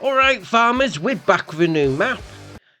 Alright farmers, we're back with a new map.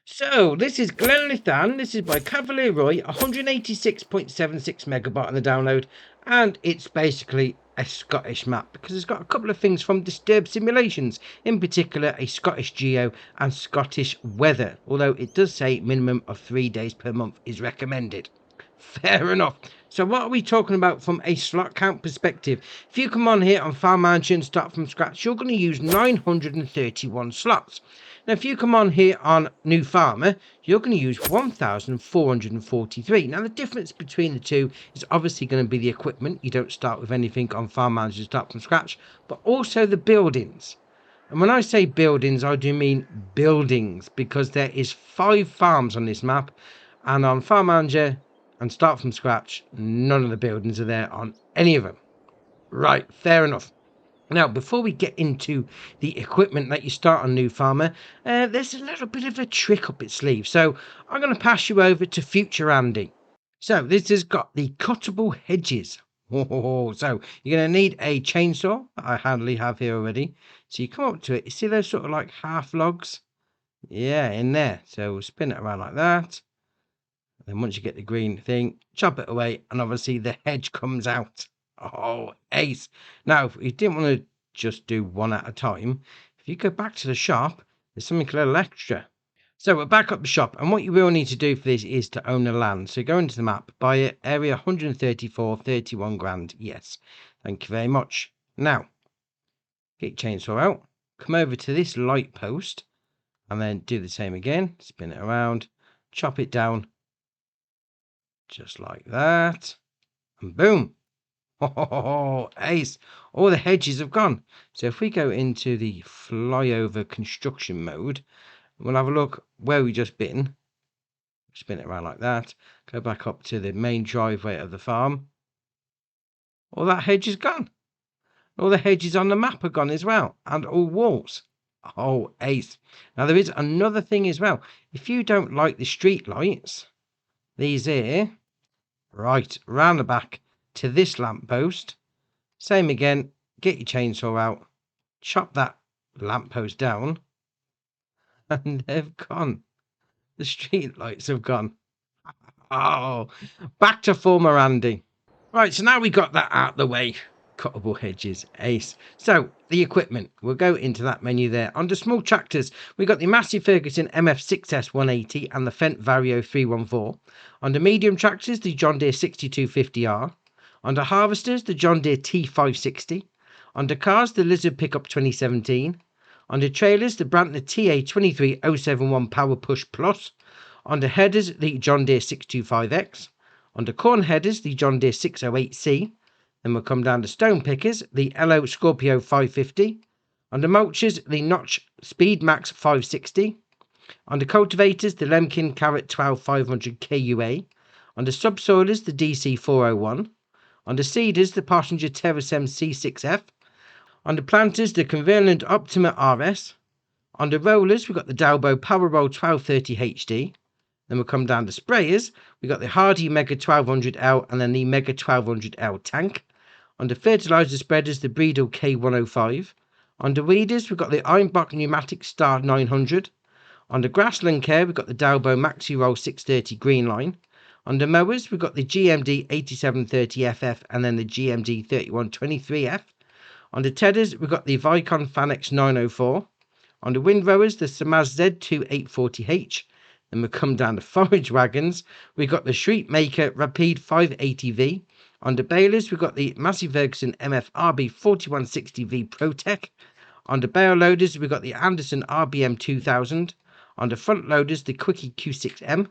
So this is Glenleathann, this is by Cavalier Roy, 186.76 megabyte on the download, and it's basically a Scottish map because it's got a couple of things from Disturbed Simulations, in particular a Scottish geo and Scottish weather, although it does say minimum of 3 days per month is recommended. Fair enough. So what are we talking about from a slot count perspective? If you come on here on Farm Manager and start from scratch, you're going to use 931 slots. Now, if you come on here on New Farmer, you're going to use 1,443. Now, the difference between the two is obviously going to be the equipment. You don't start with anything on Farm Manager and start from scratch, but also the buildings. And when I say buildings, I do mean buildings, because there is 5 farms on this map, and on Farm Manager and start from scratch, none of the buildings are there on any of them. Right, fair enough. Now, before we get into the equipment that you start on New Farmer, there's a little bit of a trick up its sleeve. So I'm going to pass you over to Future Andy. So this has got the cuttable hedges. Oh, so you're going to need a chainsaw that I handily have here already. So you come up to it, you see those sort of like half logs? Yeah, in there. So we'll spin it around like that. Then once you get the green thing, chop it away, and obviously the hedge comes out. Oh, ace. Now, if you didn't want to just do one at a time, if you go back to the shop, there's something a little extra. So we're back up the shop, and what you will need to do for this is to own the land. So go into the map, buy it, area 134, 31 grand. Yes, thank you very much. Now, get your chainsaw out, come over to this light post, and then do the same again, spin it around, chop it down, just like that, and boom. Oh, ace. All the hedges have gone. So if we go into the flyover construction mode, we'll have a look where we just been. Spin it around like that. Go back up to the main driveway of the farm. All that hedge is gone. All the hedges on the map are gone as well. And all walls. Oh, ace. Now there is another thing as well. If you don't like the street lights, these here, right round the back to this lamppost, same again, get your chainsaw out, chop that lamppost down, and they've gone. The street lights have gone. Oh, back to former Andy. Right, so now we got that out of the way. Cuttable hedges, ace. So the equipment, we'll go into that menu there. Under small tractors, we got the Massey Ferguson MF6S 180 and the Fendt Vario 314. Under medium tractors, the John Deere 6250R. Under harvesters, the John Deere T560. Under cars, the Lizard Pickup 2017. Under trailers, the Brantner TA23071 Power Push Plus. Under headers, the John Deere 625X. Under corn headers, the John Deere 608C. Then we'll come down to stone pickers, the LO Scorpio 550. Under mulchers, the Notch Speed Max 560. Under cultivators, the Lemkin Carrot 12500 KUA. Under subsoilers, the DC 401. Under seeders, the Passenger Terrasem C6F. Under planters, the Converland Optima RS. Under rollers, we've got the Dalbo Powerroll 1230 HD. Then we'll come down to sprayers. We've got the Hardy Mega 1200L and then the Mega 1200L tank. Under fertilizer spreaders, the Breedel K105. Under weeders, we've got the Ironbach Pneumatic Star 900. Under grassland care, we've got the Dalbo Maxi Roll 630 Green Line. Under mowers, we've got the GMD 8730FF and then the GMD 3123F. Under tedders, we've got the Vicon Fanex 904. Under windrowers, the Samaz Z2 840H. Then we'll come down to forage wagons. We've got the Shriekmaker Rapide 580V. Under balers, we've got the Massey Ferguson MF RB 4160V ProTech. Under bale loaders, we've got the Anderson RBM 2000. Under front loaders, the Quickie Q6M.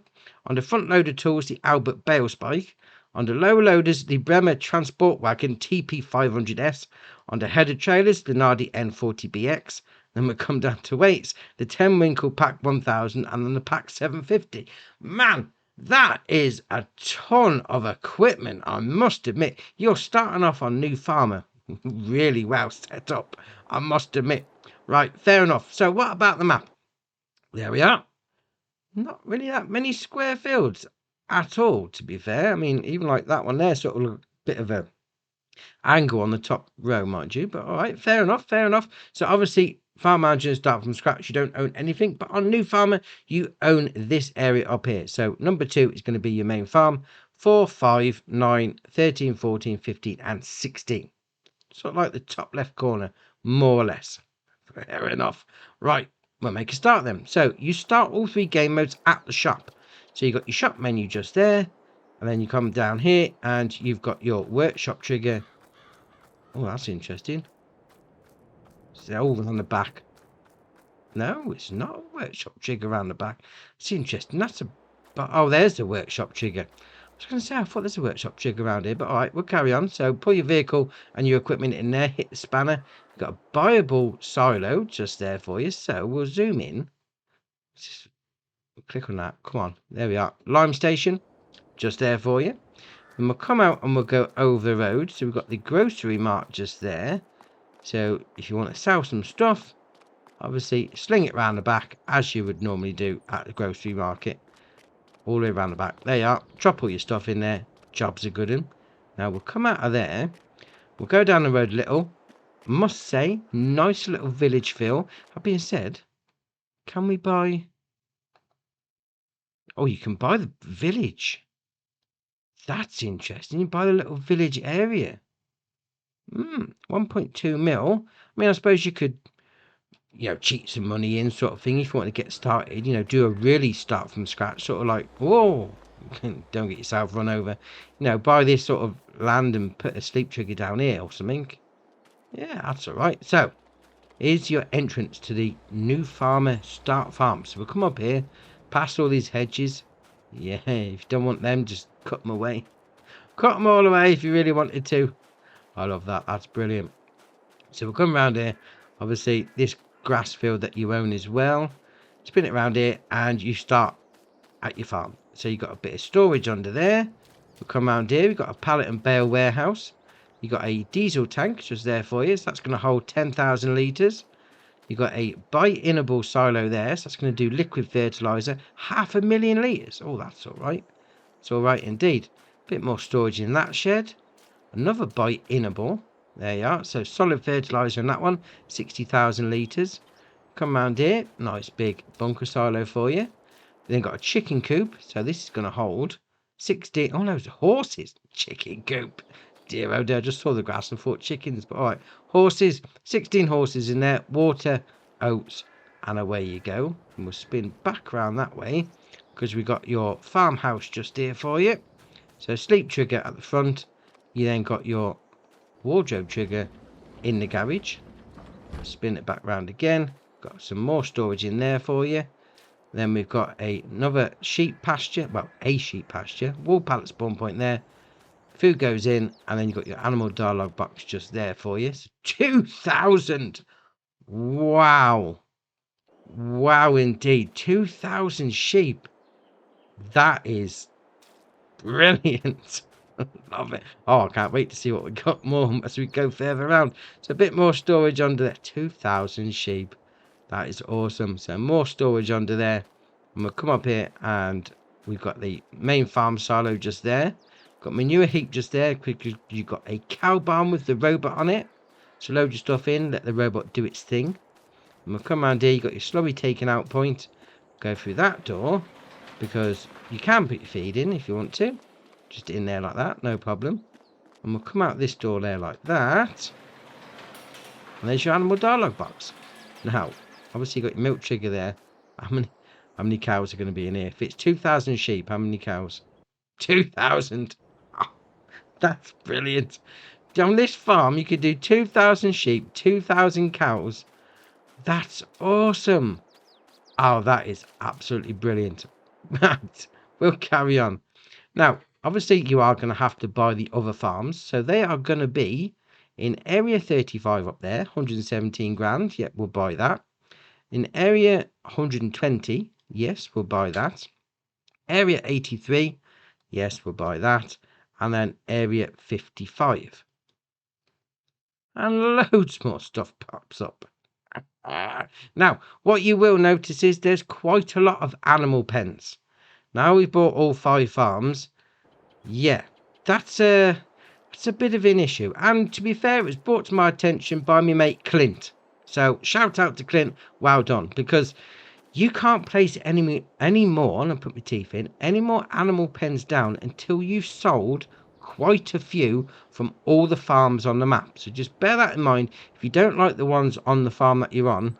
Under front loader tools, the Albert Bale Spike. Under lower loaders, the Bremer Transport Wagon TP500S. Under header trailers, the Nardi N40BX. Then we'll come down to weights, the 10 Winkle Pack 1000 and then the Pack 750. Man, that is a ton of equipment, I must admit. You're starting off on New Farmer. Really well set up, I must admit. Right, fair enough. So what about the map? There we are. Not really that many square fields at all, to be fair. I mean, even like that one there, sort of a bit of a angle on the top row, mind you. But all right, fair enough, fair enough. So obviously farm manager, start from scratch, you don't own anything. But on new farmer, you own this area up here. So number 2 is going to be your main farm. 4, 5, 9, 13, 14, 15, and 16. Sort of like the top left corner, more or less. Fair enough. Right, we'll make a start then. So you start all 3 game modes at the shop. So you've got your shop menu just there. And then you come down here and you've got your workshop trigger. Oh, that's interesting. It's over on the back. No, it's not a workshop trigger around the back. It's interesting. That's a... But, oh, there's the workshop trigger. I was going to say, I thought there's a workshop trigger around here. But, all right, we'll carry on. So, pull your vehicle and your equipment in there. Hit the spanner. You've got a buyable silo just there for you. So, we'll zoom in. Just click on that. Come on. There we are. Lime station. Just there for you. And we'll come out and we'll go over the road. So, we've got the grocery mart just there. So, if you want to sell some stuff, obviously, sling it round the back as you would normally do at the grocery market. All the way around the back. There you are. Drop all your stuff in there. Job's a good one. Now, we'll come out of there. We'll go down the road a little. Must say, nice little village feel. That being said, can we buy... Oh, you can buy the village. That's interesting. You buy the little village area. 1.2 mil. I mean, I suppose you could... cheat some money in sort of thing if you want to get started, do a really start from scratch, sort of like, whoa, don't get yourself run over, buy this sort of land and put a sleep trigger down here or something. Yeah, that's all right. So here's your entrance to the new farmer start farm. So we'll come up here, past all these hedges. Yeah, if you don't want them, just cut them away. Cut them all away if you really wanted to. I love that. That's brilliant. So we'll come around here. Obviously, this grass field that you own as well. Spin it around here and you start at your farm. So you've got a bit of storage under there. We'll come around here. We've got a pallet and bale warehouse. You've got a diesel tank just there for you. So that's going to hold 10,000 litres. You've got a bi-innable silo there. So that's going to do liquid fertiliser. 500,000 litres. Oh, that's all right. It's all right indeed. A bit more storage in that shed. Another bi-innable. There you are. So solid fertiliser in that one. 60,000 litres. Come around here. Nice big bunker silo for you. Then got a chicken coop. So this is going to hold 16... Oh no, it's horses. Chicken coop. Dear oh dear. I just saw the grass and thought chickens. But alright. Horses. 16 horses in there. Water, oats. And away you go. And we'll spin back around that way. Because we got your farmhouse just here for you. So sleep trigger at the front. You then got your wardrobe trigger in the garage. Spin it back round again. Got some more storage in there for you. Then we've got another sheep pasture. Well, a sheep pasture. Wool pallet spawn point there. Food goes in. And then you've got your animal dialogue box just there for you. So 2,000. Wow. Wow indeed. 2,000 sheep. That is brilliant. Love it. Oh, I can't wait to see what we got more as we go further around. So a bit more storage under there. 2,000 sheep. That is awesome. So more storage under there. And we'll come up here and we've got the main farm silo just there. Got manure heap just there. You've got a cow barn with the robot on it. So load your stuff in. Let the robot do its thing. And we'll come around here. You've got your slurry taking out point. Go through that door. Because you can put your feed in if you want to. Just in there like that, no problem. And we'll come out this door there like that. And there's your animal dialogue box. Now, obviously you've got your milk trigger there. How many cows are going to be in here? If it's 2,000 sheep, how many cows? 2,000. Oh, that's brilliant. On this farm, you could do 2,000 sheep, 2,000 cows. That's awesome. Oh, that is absolutely brilliant. Right, we'll carry on. Now, obviously, you are going to have to buy the other farms. So they are going to be in area 35 up there, 117 grand. Yep, we'll buy that. In area 120, yes, we'll buy that. Area 83, yes, we'll buy that. And then area 55. And loads more stuff pops up. Now, what you will notice is there's quite a lot of animal pens. Now we've bought all 5 farms. Yeah, that's a bit of an issue. And to be fair, it was brought to my attention by my mate Clint. So shout out to Clint, well done, because you can't place any more, and I put my teeth in, any more animal pens down until you've sold quite a few from all the farms on the map. So just bear that in mind. If you don't like the ones on the farm that you're on,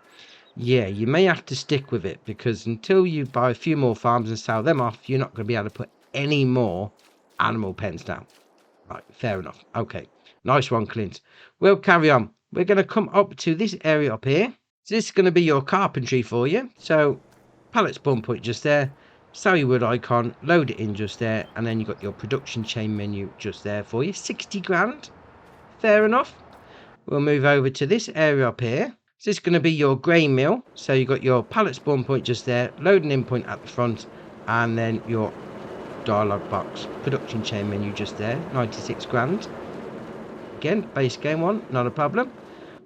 yeah, you may have to stick with it, because until you buy a few more farms and sell them off, you're not going to be able to put any more animal pens down. Right, fair enough. Okay, nice one, Clint. We'll carry on. We're going to come up to this area up here. So this is going to be your carpentry for you. So pallet spawn point just there, sell your wood icon, load it in just there, and then you've got your production chain menu just there for you. 60 grand. Fair enough. We'll move over to this area up here. So this is going to be your grain mill. So you've got your pallet spawn point just there, loading in point at the front, and then your dialog box production chain menu just there. 96 grand. Again, base game one, not a problem.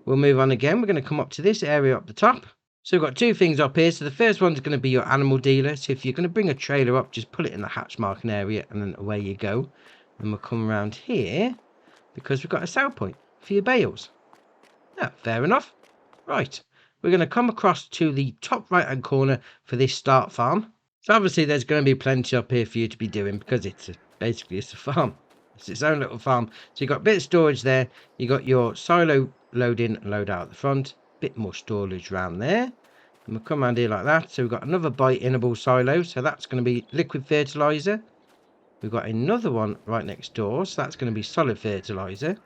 We'll move on again. We're going to come up to this area up the top. So we've got two things up here. So the first one's going to be your animal dealer. So if you're going to bring a trailer up, just put it in the hatch marking area and then away you go. And we'll come around here because we've got a sell point for your bales. Yeah, fair enough. Right. We're going to come across to the top right hand corner for this start farm. So obviously there's going to be plenty up here for you to be doing because basically it's a farm. It's its own little farm. So you've got a bit of storage there. You got your silo load in and load out at the front. Bit more storage around there. And we'll come around here like that. So we've got another bite-inable silo. So that's going to be liquid fertilizer. We've got another one right next door. So that's going to be solid fertilizer.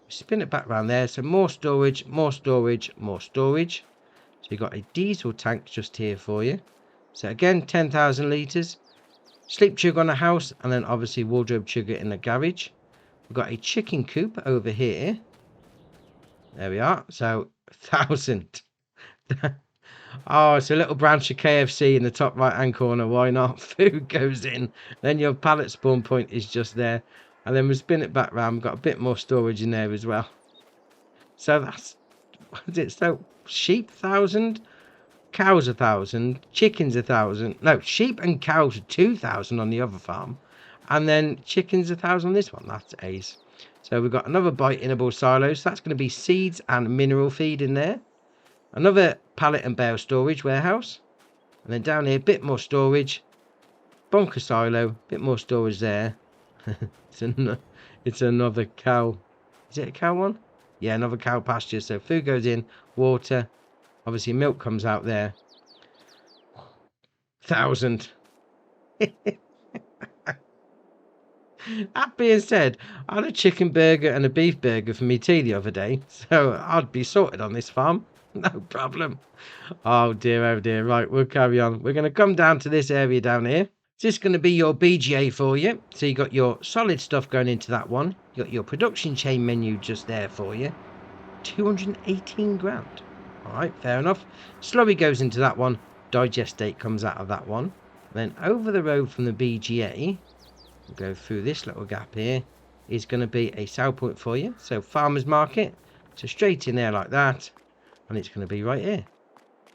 Spin it back around there. So more storage, more storage, more storage. So you've got a diesel tank just here for you. So again, 10,000 litres. Sleep chug on a house, and then obviously wardrobe chugger in the garage. We've got a chicken coop over here. There we are. So 1,000. Oh, it's a little branch of KFC in the top right hand corner. Why not? Food goes in. Then your pallet spawn point is just there. And then we spin it back round. We've got a bit more storage in there as well. So that's, what is it? So sheep 1,000. Cows 1,000, chickens 1,000. No, sheep and cows are 2,000 on the other farm, and then chickens 1,000 on this one. That's ace. So we've got another bite-inable silo. So that's going to be seeds and mineral feed in there. Another pallet and bale storage warehouse, and then down here a bit more storage. Bunker silo, bit more storage there. It's another cow. Is it a cow one? Yeah, another cow pasture. So food goes in, water. Obviously, milk comes out there. 1,000. That being said, I had a chicken burger and a beef burger for me tea the other day, so I'd be sorted on this farm. No problem. Oh dear, oh dear. Right, we'll carry on. We're going to come down to this area down here. This is going to be your BGA for you. So you got your solid stuff going into that one. You got your production chain menu just there for you. 218 grand. Alright, fair enough. Slurry goes into that one. Digestate comes out of that one. Then over the road from the BGA, we'll go through this little gap here, is going to be a sell point for you. So farmer's market. So straight in there like that. And it's going to be right here.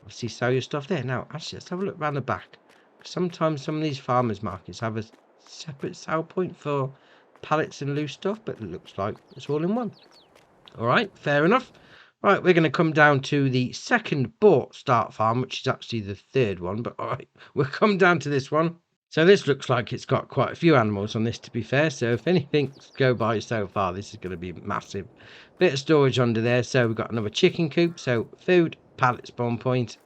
Obviously sell your stuff there. Now, actually, let's have a look around the back. Sometimes some of these farmers markets have a separate sell point for pallets and loose stuff, but it looks like it's all in one. Alright, fair enough. Right, we're going to come down to the second bought start farm, which is actually the third one. But all right, we'll come down to this one. So this looks like it's got quite a few animals on this, to be fair. So if anything's go by so far, this is going to be massive. Bit of storage under there. So we've got another chicken coop. So food, pallet spawn point.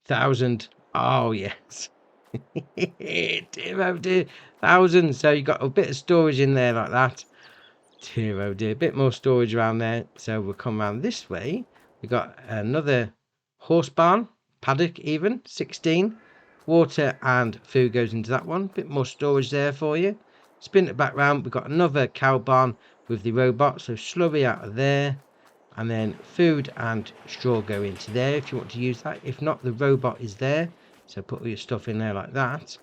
1,000. Oh, yes. Dear, oh dear. 1,000. So you've got a bit of storage in there like that. Dear, oh dear, a bit more storage around there. So we'll come around this way. We've got another horse barn, paddock even, 16. Water and food goes into that one. Bit more storage there for you. Spin it back round. We've got another cow barn with the robot. So slurry out of there. And then food and straw go into there if you want to use that. If not, the robot is there. So put all your stuff in there like that.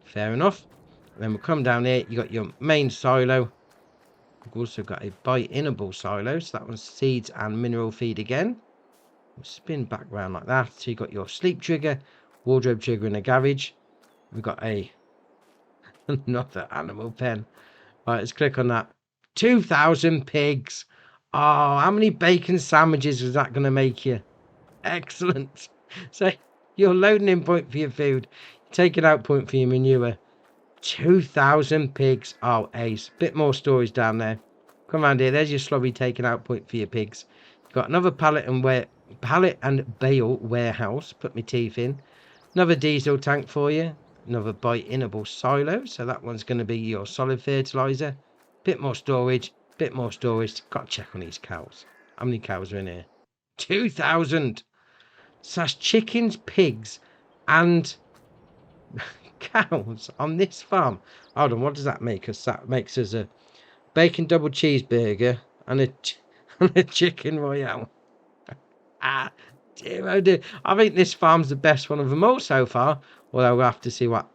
Fair enough. And then we'll come down here. You got your main silo. We've also got a bite-inable silo, so that one's seeds and mineral feed again. We'll spin back round like that. So you've got your sleep trigger, wardrobe trigger in the garage. We've got another animal pen. Right, let's click on that. 2,000 pigs. Oh, how many bacon sandwiches is that going to make you? Excellent. So your loading in point for your food, taking out point for your manure. 2,000 pigs. Oh, ace. Bit more storage down there. Come around here. There's your slurry taking out point for your pigs. Got another pallet and bale warehouse. Put my teeth in. Another diesel tank for you. Another bite-inable silo. So that one's going to be your solid fertilizer. Bit more storage. Bit more storage. Got to check on these cows. How many cows are in here? 2,000. So that's chickens, pigs, and cows on this farm. Hold on, what does that make us? That makes us a bacon double cheeseburger and a chicken royale. Ah, dear, oh dear. I think this farm's the best one of them all so far. Although we'll have to see what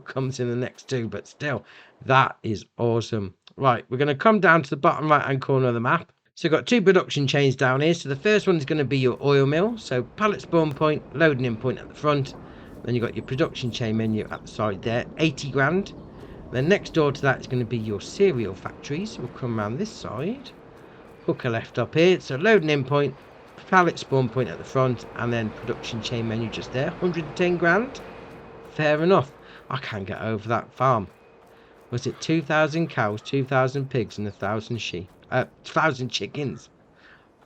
comes in the next two. But still, that is awesome. Right, we're going to come down to the bottom right-hand corner of the map. So we've got two production chains down here. So the first one is going to be your oil mill. So pallet spawn point, loading in point at the front. Then you've got your production chain menu at the side there, 80 grand. Then next door to that is going to be your cereal factory. So we'll come around this side. Hooker left up here. So loading in point, pallet spawn point at the front, and then production chain menu just there, 110 grand. Fair enough. I can't get over that farm. Was it 2,000 cows, 2,000 pigs, and 1,000 sheep? 1,000 chickens.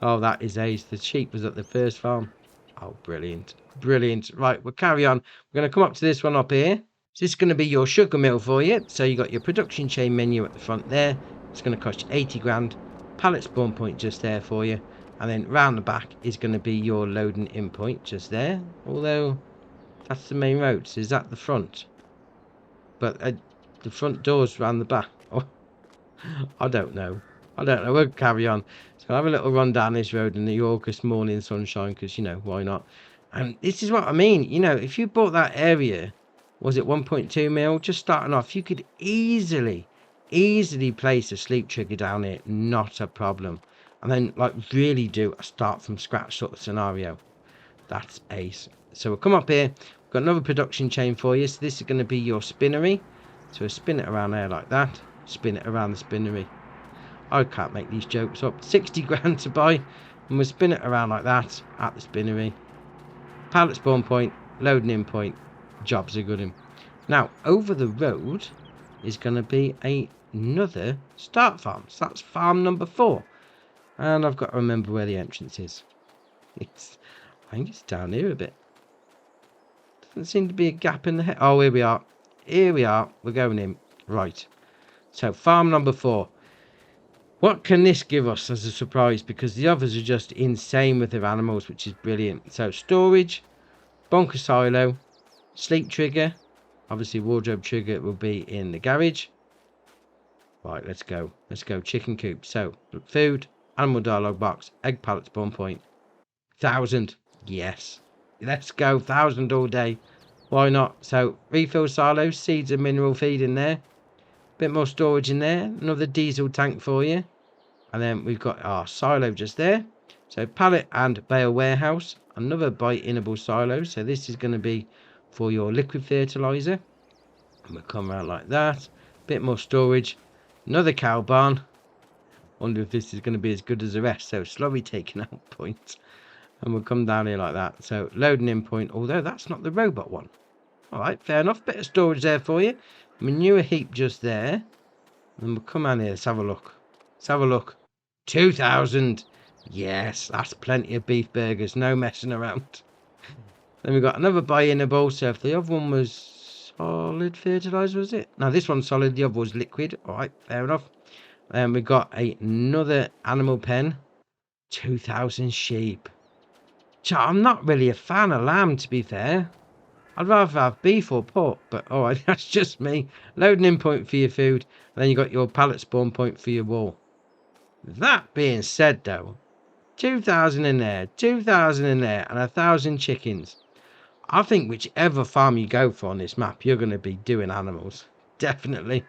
Oh, that is ace. The sheep was at the first farm. Oh, brilliant. Brilliant. Right, we'll carry on. We're going to come up to this one up here. So this is going to be your sugar mill for you. So you got your production chain menu at the front there. It's going to cost you 80 grand. Pallet spawn point just there for you. And then round the back is going to be your loading in point just there. Although, that's the main road. So is that the front? But the front door's round the back. Oh, I don't know. We'll carry on. So I'll have a little run down this road in the August morning sunshine because, you know, why not? And this is what I mean. You know, if you bought that area, was it 1.2 mil? Just starting off, you could easily place a sleep trigger down here. Not a problem. And then, like, really do a start from scratch sort of scenario. That's ace. So we'll come up here. We've got another production chain for you. So this is going to be your spinnery. So we'll spin it around there like that. Spin it around the spinnery. I can't make these jokes up. 60 grand to buy. And we'll spin it around like that at the spinnery. Pallet spawn point. Loading in point. Jobs are good. Now, over the road is going to be another start farm. So that's farm number 4. And I've got to remember where the entrance is. I think it's down here a bit. Doesn't seem to be a gap in the head. Oh, here we are. Here we are. We're going in. Right. So, farm number 4. What can this give us as a surprise? Because the others are just insane with their animals, which is brilliant. So, storage, bunker silo, sleep trigger. Obviously, wardrobe trigger will be in the garage. Right, let's go. Let's go. Chicken coop. So, food, animal dialogue box, egg pallet spawn point. 1,000. Yes. Let's go. 1,000 all day. Why not? So, refill silos, seeds and mineral feed in there. Bit more storage in there. Another diesel tank for you. And then we've got our silo just there. So pallet and bale warehouse. Another bite-inable silo. So this is going to be for your liquid fertilizer. And we'll come around like that. Bit more storage. Another cow barn. Wonder if this is going to be as good as the rest. So slowly taking out points. And we'll come down here like that. So loading in point. Although that's not the robot one. Alright, fair enough. Bit of storage there for you. Manure heap just there. And we'll come on here. Let's have a look. Let's have a look. 2,000. Yes, that's plenty of beef burgers. No messing around. Then we've got another buy-inable. So if the other one was solid fertilizer, was it? No, this one's solid. The other was liquid. Alright, fair enough. And we've got another animal pen. 2,000 sheep. I'm not really a fan of lamb, to be fair. I'd rather have beef or pork, but alright, that's just me. Loading in point for your food, and then you got your pallet spawn point for your wall. That being said though, 2,000 in there, 2,000 in there, and 1,000 chickens. I think whichever farm you go for on this map, you're going to be doing animals. Definitely.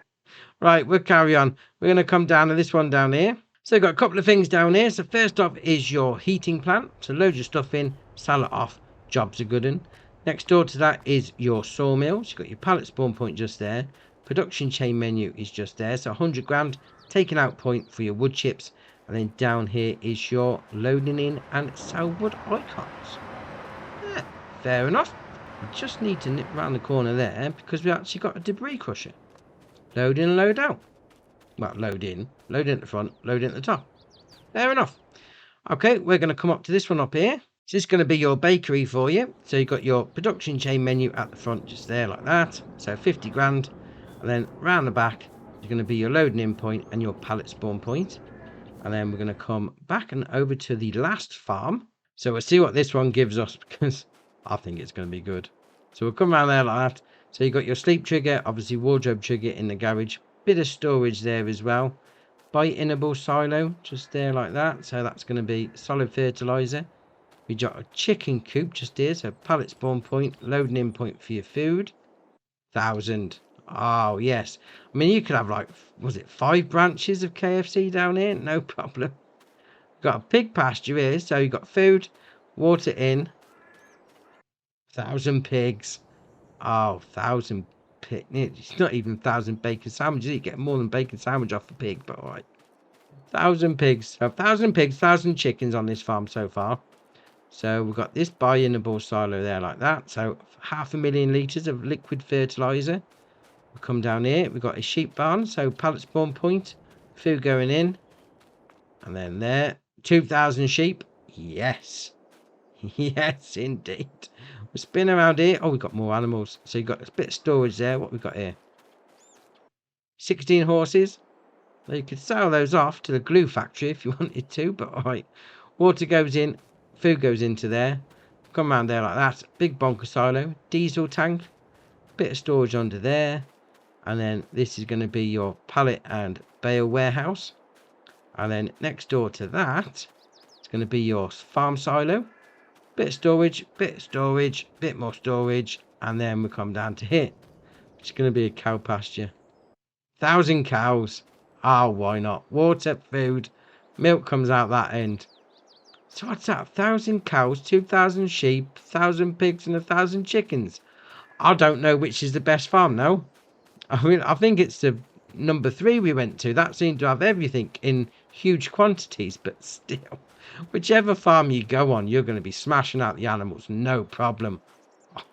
Right, we'll carry on. We're going to come down to this one down here. So we've got a couple of things down here. So first off is your heating plant. So load your stuff in, sell it off, jobs are good in. Next door to that is your sawmill. So you've got your pallet spawn point just there. Production chain menu is just there. So 100 grand, taking out point for your wood chips. And then down here is your loading in and sell wood icons. Yeah, fair enough. We just need to nip around the corner there because we actually got a debris crusher. Load in and load out. Well, load in at the front, load in at the top. Fair enough. Okay, we're going to come up to this one up here. So this is going to be your bakery for you. So you've got your production chain menu at the front, just there like that. So 50 grand. And then round the back is going to be your loading in point and your pallet spawn point. And then we're going to come back and over to the last farm. So we'll see what this one gives us because I think it's going to be good. So we'll come around there like that. So you've got your sleep trigger, obviously wardrobe trigger in the garage. Bit of storage there as well. Bioinable silo, just there like that. So that's going to be solid fertilizer. We got a chicken coop just here. So pallet spawn point, loading in point for your food. 1,000. Oh, yes. I mean, you could have like, was it 5 branches of KFC down here? No problem. Got a pig pasture here. So you've got food, water in. 1,000 pigs. Oh, 1,000 pig. It's not even 1,000 bacon sandwiches. You get more than bacon sandwich off a pig, but all right. 1,000 pigs. So 1,000 pigs, 1,000 chickens on this farm so far. So we've got this bioinable silo there like that. So 500,000 litres of liquid fertilizer. We'll come down here. We've got a sheep barn. So pallet spawn point. Food going in. And then there. 2,000 sheep. Yes. Yes, indeed. We'll spin around here. Oh, we've got more animals. So you've got a bit of storage there. What we've got here? 16 horses. So you could sell those off to the glue factory if you wanted to. But all right. Water goes in. Food goes into there. Come around there like that. Big bonker silo. Diesel tank. Bit of storage under there. And then this is going to be your pallet and bale warehouse. And then next door to that, it's going to be your farm silo. Bit of storage, bit more storage. And then we come down to here. It's going to be a cow pasture. 1,000 cows. Oh, why not? Water, food, milk comes out that end. So what's that? 1,000 cows, 2,000 sheep, 1,000 pigs and 1,000 chickens. I don't know which is the best farm now. I mean, I think it's the number 3 we went to. That seemed to have everything in huge quantities, but still, whichever farm you go on, you're going to be smashing out the animals, no problem.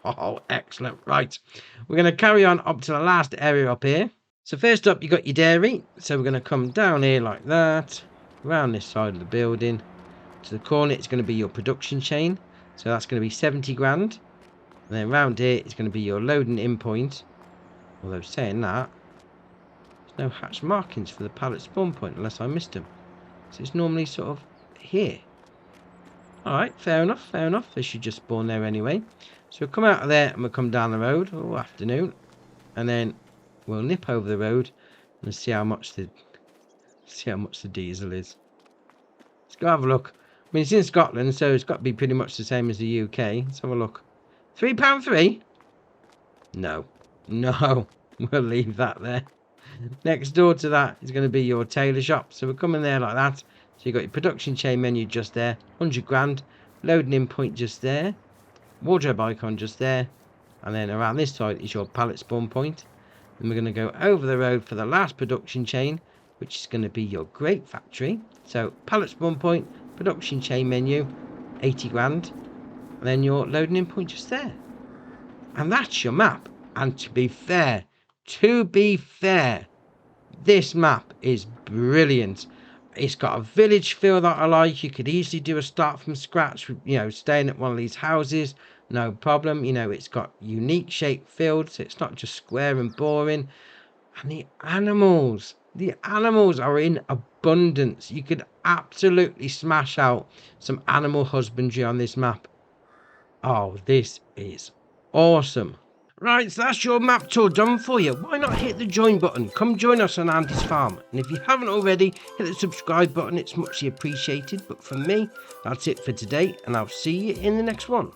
Oh, excellent. Right, we're going to carry on up to the last area up here. So first up, you got your dairy. So we're going to come down here like that, around this side of the building. To the corner, it's going to be your production chain. So that's going to be 70 grand. And then around here, it's going to be your loading in point. Although saying that, there's no hatch markings for the pallet spawn point unless I missed them. So it's normally sort of here. Alright, fair enough, fair enough. They should just spawn there anyway. So we'll come out of there and we'll come down the road. Oh, afternoon. And then we'll nip over the road and see how much the diesel is. Let's go have a look. I mean, it's in Scotland, so it's got to be pretty much the same as the UK. Let's have a look. £3.3? No. No. We'll leave that there. Next door to that is going to be your tailor shop. So we're coming there like that. So you've got your production chain menu just there. 100 grand. Loading in point just there. Wardrobe icon just there. And then around this side is your pallet spawn point. And we're going to go over the road for the last production chain, which is going to be your grape factory. So pallet spawn point, production chain menu, 80 grand. And then your loading in point just there. And that's your map. And to be fair, this map is brilliant. It's got a village feel that I like. You could easily do a start from scratch, you know, staying at one of these houses, no problem. You know, it's got unique shaped fields. So it's not just square and boring. And the animals are in abundance. You could absolutely smash out some animal husbandry on this map. Oh, this is awesome. Right, so that's your map tour done for you. Why not hit the join button? Come join us on Andy's farm. And if you haven't already, hit the subscribe button. It's muchly appreciated. But for me, that's it for today. And I'll see you in the next one.